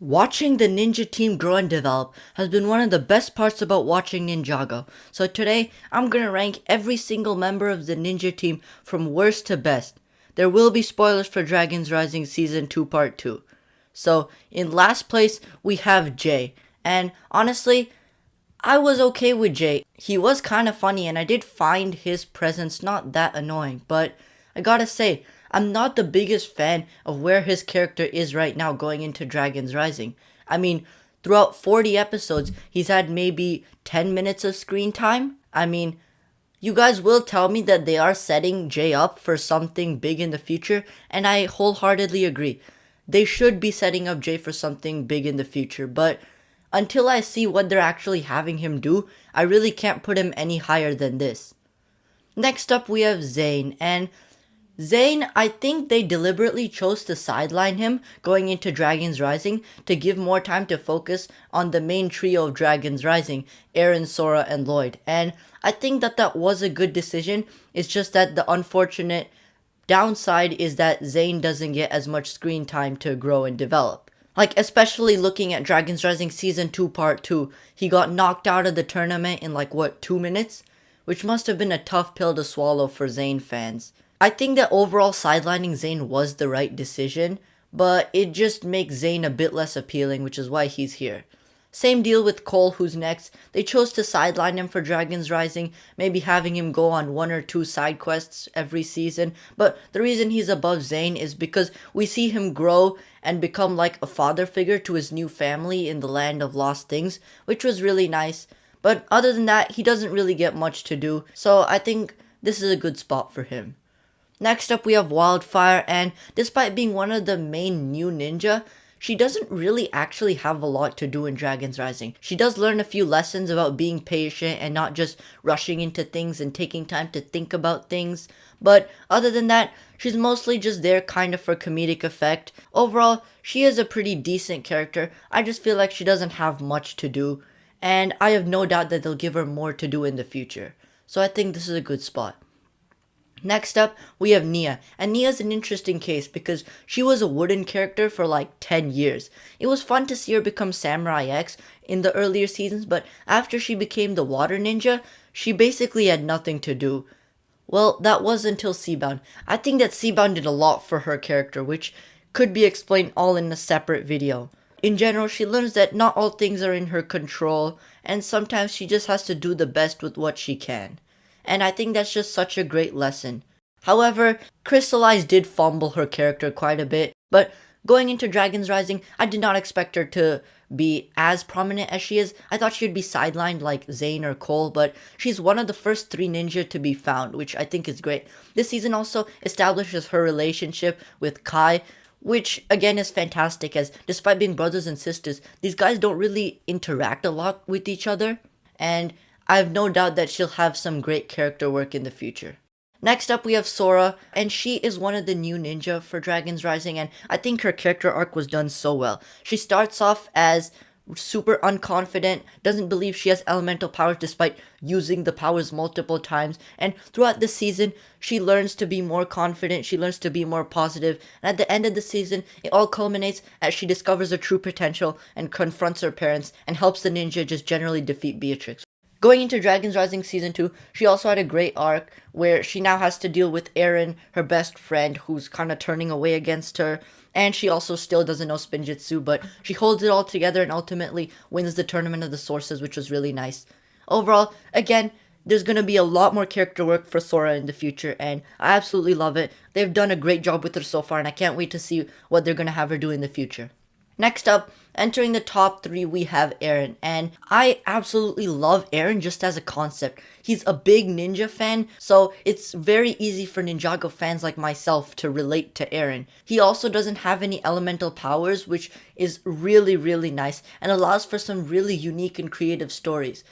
Watching the ninja team grow and develop has been one of the best parts about watching Ninjago. So today, I'm gonna rank every single member of the ninja team from worst to best. There will be spoilers for Dragons Rising Season 2 Part 2. So, in last place, we have Jay. And honestly, I was okay with Jay. He was kind of funny and I did find his presence not that annoying, but I gotta say, I'm not the biggest fan of where his character is right now going into Dragons Rising. I mean, throughout 40 episodes, he's had maybe 10 minutes of screen time. I mean, you guys will tell me that they are setting Jay up for something big in the future, and I wholeheartedly agree. They should be setting up Jay for something big in the future, but until I see what they're actually having him do, I really can't put him any higher than this. Next up, we have Zayn, and Zayn, I think they deliberately chose to sideline him going into Dragons Rising to give more time to focus on the main trio of Dragons Rising, Eren, Sora, and Lloyd. And I think that was a good decision. It's just that the unfortunate downside is that Zayn doesn't get as much screen time to grow and develop. Like, especially looking at Dragons Rising Season 2 Part 2, he got knocked out of the tournament in 2 minutes? Which must have been a tough pill to swallow for Zayn fans. I think that overall sidelining Zayn was the right decision, but it just makes Zayn a bit less appealing, which is why he's here. Same deal with Cole, who's next. They chose to sideline him for Dragons Rising, maybe having him go on 1 or 2 side quests every season, but the reason he's above Zayn is because we see him grow and become like a father figure to his new family in the land of lost things, which was really nice. But other than that, he doesn't really get much to do, so I think this is a good spot for him. Next up, we have Wildfire, and despite being one of the main new ninja, she doesn't really actually have a lot to do in Dragons Rising. She does learn a few lessons about being patient and not just rushing into things and taking time to think about things, but other than that, she's mostly just there kind of for comedic effect. Overall, she is a pretty decent character. I just feel like she doesn't have much to do, and I have no doubt that they'll give her more to do in the future. So I think this is a good spot. Next up, we have Nia, and Nia's an interesting case because she was a wooden character for 10 years. It was fun to see her become Samurai X in the earlier seasons, but after she became the water ninja, she basically had nothing to do. Well, that was until Seabound. I think that Seabound did a lot for her character, which could be explained all in a separate video. In general, she learns that not all things are in her control, and sometimes she just has to do the best with what she can. And I think that's just such a great lesson. However, Crystallize did fumble her character quite a bit, but going into Dragons Rising, I did not expect her to be as prominent as she is. I thought she would be sidelined like Zayn or Cole, but she's one of the first 3 ninja to be found, which I think is great. This season also establishes her relationship with Kai, which again is fantastic, as despite being brothers and sisters, these guys don't really interact a lot with each other, and I have no doubt that she'll have some great character work in the future. Next up, we have Sora, and she is one of the new ninja for Dragons Rising, and I think her character arc was done so well. She starts off as super unconfident, doesn't believe she has elemental powers despite using the powers multiple times, and throughout the season, she learns to be more confident, she learns to be more positive, and at the end of the season, it all culminates as she discovers her true potential and confronts her parents and helps the ninja just generally defeat Beatrix. Going into Dragons Rising Season 2, she also had a great arc where she now has to deal with Eren, her best friend, who's kind of turning away against her, and she also still doesn't know Spinjitzu, but she holds it all together and ultimately wins the Tournament of the Sources, which was really nice. Overall, again, there's going to be a lot more character work for Sora in the future, and I absolutely love it. They've done a great job with her so far, and I can't wait to see what they're going to have her do in the future. Next up, entering the top 3, we have Eren, and I absolutely love Eren just as a concept. He's a big ninja fan, so it's very easy for Ninjago fans like myself to relate to Eren. He also doesn't have any elemental powers, which is really, really nice and allows for some really unique and creative stories.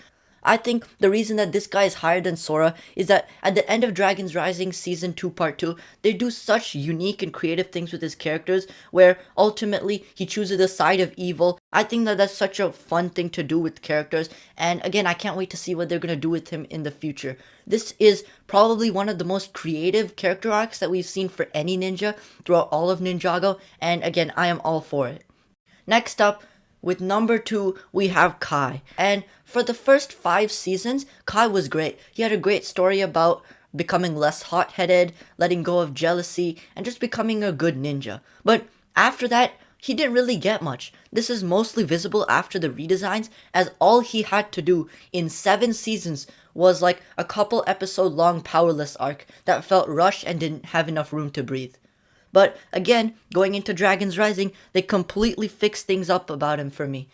I think the reason that this guy is higher than Sora is that at the end of Dragons Rising Season 2 Part 2, they do such unique and creative things with his characters where ultimately he chooses the side of evil. I think that that's such a fun thing to do with characters, and again, I can't wait to see what they're going to do with him in the future. This is probably one of the most creative character arcs that we've seen for any ninja throughout all of Ninjago, and again, I am all for it. Next up, with number 2, we have Kai. And for the first 5 seasons, Kai was great. He had a great story about becoming less hot-headed, letting go of jealousy, and just becoming a good ninja. But after that, he didn't really get much. This is mostly visible after the redesigns, as all he had to do in 7 seasons was like a couple episode long powerless arc that felt rushed and didn't have enough room to breathe. But again, going into Dragon's Rising, they completely fixed things up about him for me.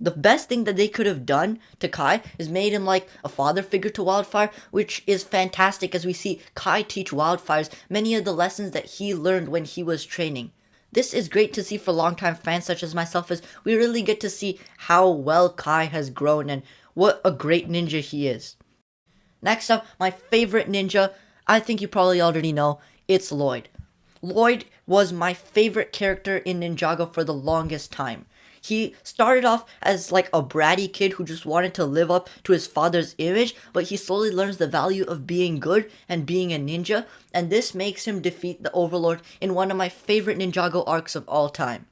The best thing that they could have done to Kai is made him like a father figure to Wildfire, which is fantastic as we see Kai teach Wildfires many of the lessons that he learned when he was training. This is great to see for longtime fans such as myself, as we really get to see how well Kai has grown and what a great ninja he is. Next up, my favorite ninja, I think you probably already know, it's Lloyd. Lloyd was my favorite character in Ninjago for the longest time. He started off as like a bratty kid who just wanted to live up to his father's image, but he slowly learns the value of being good and being a ninja, and this makes him defeat the Overlord in one of my favorite Ninjago arcs of all time.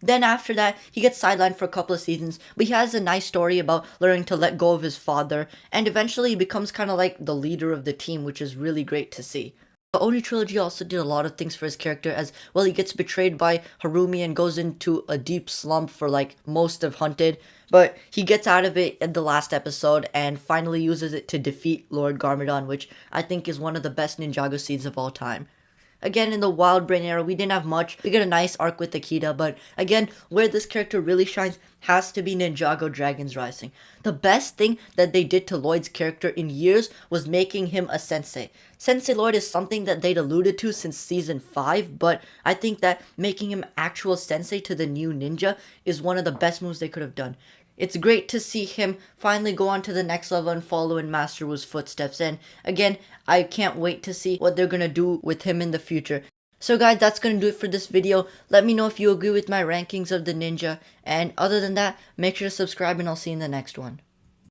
Then after that, he gets sidelined for a couple of seasons, but he has a nice story about learning to let go of his father, and eventually he becomes kind of like the leader of the team, which is really great to see. The Oni trilogy also did a lot of things for his character, as well he gets betrayed by Harumi and goes into a deep slump for like most of Hunted, but he gets out of it in the last episode and finally uses it to defeat Lord Garmadon, which I think is one of the best Ninjago seeds of all time. Again, in the Wild Brain era, we didn't have much. We get a nice arc with Akita, but again, where this character really shines has to be Ninjago Dragon's Rising. The best thing that they did to Lloyd's character in years was making him a sensei. Sensei Lloyd is something that they'd alluded to since season 5, but I think that making him actual sensei to the new ninja is one of the best moves they could have done. It's great to see him finally go on to the next level and follow in Master Wu's footsteps. And again, I can't wait to see what they're going to do with him in the future. So guys, that's going to do it for this video. Let me know if you agree with my rankings of the ninja. And other than that, make sure to subscribe and I'll see you in the next one.